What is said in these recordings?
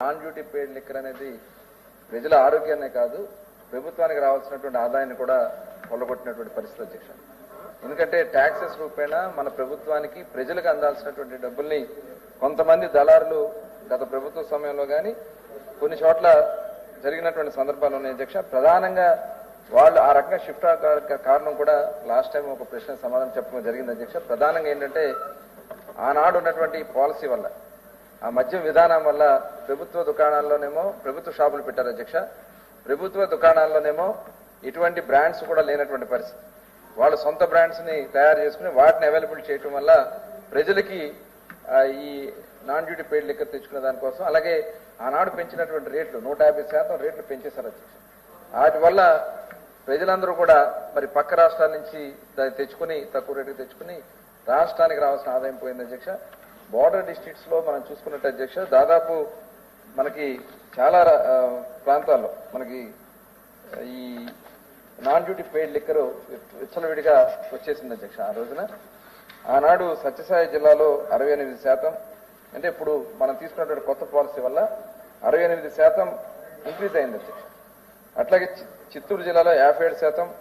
Non duty paid liquor అనేది ప్రజల ఆరోగ్యాన్నే కాదు ప్రభుత్వానికి రావాల్సినటువంటి ఆదాయాన్ని కూడా కొల్లగొట్టినటువంటి పరిస్థితి అధ్యక్ష. ఎందుకంటే ట్యాక్సెస్ రూపేణా మన ప్రభుత్వానికి ప్రజలకు అందాల్సినటువంటి డబ్బుల్ని కొంతమంది దళారులు గత ప్రభుత్వ సమయంలో కానీ కొన్ని చోట్ల జరిగినటువంటి సందర్భాలు ఉన్నాయి అధ్యక్ష. ప్రధానంగా వాళ్ళు ఆ రకంగా షిఫ్ట్ కారణం కూడా లాస్ట్ టైం ఒక ప్రశ్న సమాధానం చెప్పడం జరిగింది అధ్యక్ష. ప్రధానంగా ఏంటంటే ఆనాడు ఉన్నటువంటి పాలసీ వల్ల ఆ మద్యం విధానం వల్ల ప్రభుత్వ దుకాణాల్లోనేమో ప్రభుత్వ షాపులు పెట్టారు అధ్యక్ష. ప్రభుత్వ దుకాణాల్లోనేమో ఇటువంటి బ్రాండ్స్ కూడా లేనటువంటి పరిస్థితి. వాళ్ళు సొంత బ్రాండ్స్ ని తయారు చేసుకుని వాటిని అవైలబుల్ చేయటం వల్ల ప్రజలకి ఈ నాన్ డ్యూటీ పెయిడ్ లిక్కర్ తెచ్చుకునే దానికోసం అలాగే ఆనాడు పెంచినటువంటి రేట్లు 150% రేట్లు పెంచేశారు అధ్యక్ష. వాటి వల్ల ప్రజలందరూ కూడా మరి పక్క రాష్ట్రాల నుంచి తెచ్చుకుని తక్కువ రేటుకి తెచ్చుకుని రాష్ట్రానికి రావాల్సిన ఆదాయం పోయింది అధ్యక్ష. బోర్డర్ డిస్ట్రిక్ట్స్ లో మనం చూసుకున్నట్టు అధ్యక్ష దాదాపు మనకి చాలా ప్రాంతాల్లో మనకి ఈ నాన్ డ్యూటీ పెయిడ్ లిక్కర్ విచ్చలవిడిగా వచ్చేసింది అధ్యక్ష. ఆ రోజున ఆనాడు సత్యసాయి జిల్లాలో 68%, అంటే ఇప్పుడు మనం తీసుకున్నటువంటి కొత్త పాలసీ వల్ల 68% ఇంక్రీజ్ అయింది అధ్యక్ష. అట్లాగే చిత్తూరు జిల్లాలో 57%,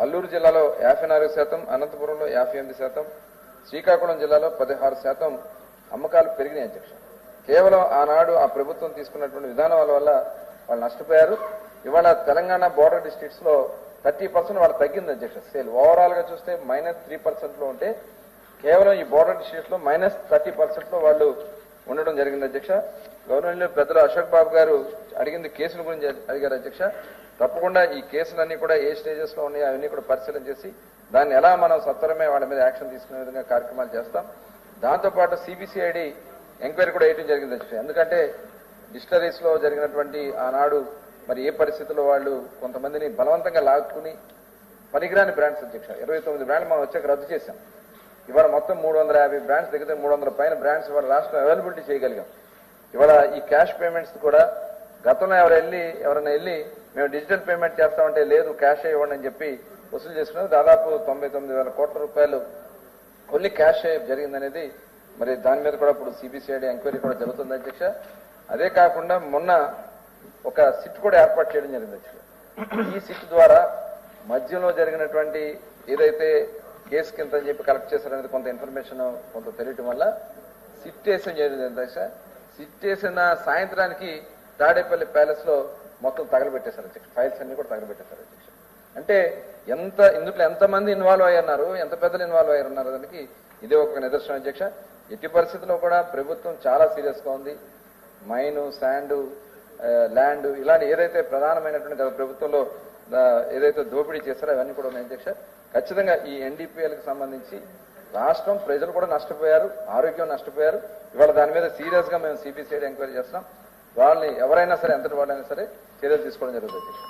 అల్లూరు జిల్లాలో 54%, అనంతపురంలో 58%, శ్రీకాకుళం జిల్లాలో 16% అమ్మకాలు పెరిగినాయి అధ్యక్ష. కేవలం ఆనాడు ఆ ప్రభుత్వం తీసుకున్నటువంటి విధానాల వల్ల వాళ్ళు నష్టపోయారు. ఇవాళ తెలంగాణ బోర్డర్ డిస్ట్రిక్ట్స్ లో 30% వాళ్ళు తగ్గింది అధ్యక్ష సేల్. ఓవరాల్ గా చూస్తే -3% లో ఉంటే కేవలం ఈ బోర్డర్ డిస్ట్రిక్ట్స్ లో -30% లో వాళ్ళు ఉండడం జరిగింది అధ్యక్ష. గవర్నమెంట్ పెద్దలు అశోక్ బాబు గారు అడిగింది కేసుల గురించి అడిగారు అధ్యక్ష. తప్పకుండా ఈ కేసులన్నీ కూడా ఏ స్టేజెస్ లో ఉన్నాయో అవన్నీ కూడా పరిశీలన చేసి దాన్ని ఎలా మనం సత్వరమే వాళ్ళ మీద యాక్షన్ తీసుకునే విధంగా కార్యక్రమాలు చేస్తాం. దాంతోపాటు సిబిసిఐడి ఎంక్వైరీ కూడా వేయడం జరిగింది అధ్యక్ష. ఎందుకంటే డిస్టరీస్ లో జరిగినటువంటి ఆనాడు మరి ఏ పరిస్థితుల్లో వాళ్ళు కొంతమందిని బలవంతంగా లాక్కుని పనికిరాని బ్రాండ్స్ అధ్యక్ష 29 బ్రాండ్లు మనం వచ్చాక రద్దు చేశాం. ఇవాళ మొత్తం 350 బ్రాండ్స్ దగ్గర 300 పైన బ్రాండ్స్ ఇవాళ రాష్ట్రం అవైలబిలిటీ చేయగలిగాం. ఇవాళ ఈ క్యాష్ పేమెంట్స్ కూడా గతంలో ఎవరైనా వెళ్ళి మేము డిజిటల్ పేమెంట్ చేస్తామంటే లేదు క్యాష్ ఇవ్వండి అని చెప్పి వసూలు చేసుకున్నారు. దాదాపు 99,000 కోట్ల రూపాయలు ఓన్లీ క్యాష్ జరిగిందనేది మరి దాని మీద కూడా ఇప్పుడు సిబిసిఐడి ఎంక్వైరీ కూడా జరుగుతుంది అధ్యక్ష. అదే కాకుండా మొన్న ఒక సిట్ కూడా ఏర్పాటు చేయడం జరిగింది అధ్యక్ష. ఈ సిట్ ద్వారా మధ్యలో జరిగినటువంటి ఏదైతే కేసు కింద అని చెప్పి కలెక్ట్ చేశారనేది కొంత ఇన్ఫర్మేషన్ కొంత తెలియటం వల్ల సిట్ వేసిన జరిగింది అధ్యక్ష. సిట్ వేసిన సాయంత్రానికి తాడేపల్లి ప్యాలెస్ లో మొత్తం తగలబెట్టేశారు అధ్యక్ష. ఫైల్స్ అన్ని కూడా తగలబెట్టేశారు అధ్యక్ష. అంటే ఇందులో ఎంతమంది ఇన్వాల్వ్ అయ్యారు, ఎంత పెద్దలు ఇన్వాల్వ్ అయ్యారన్నారు దానికి ఇదే ఒక నిదర్శనం అధ్యక్ష. ఎట్టి పరిస్థితుల్లో కూడా ప్రభుత్వం చాలా సీరియస్ గా ఉంది. మైను, శాండు, ల్యాండ్ ఇలాంటి ఏదైతే ప్రధానమైనటువంటి గత ప్రభుత్వంలో ఏదైతే దోపిడీ చేశారో అవన్నీ కూడా ఉన్నాయి అధ్యక్ష. ఖచ్చితంగా ఈ ఎన్డీపీఎల్కి సంబంధించి రాష్ట్రం ప్రజలు కూడా నష్టపోయారు, ఆరోగ్యం నష్టపోయారు. ఇవాళ దాని మీద సీరియస్ గా మేము సిబిసిఐడి ఎంక్వైరీ చేస్తున్నాం. వాళ్ళని ఎవరైనా సరే ఎంతటి వాళ్ళైనా సరే చర్యలు తీసుకోవడం జరుగుతుంది అధ్యక్ష.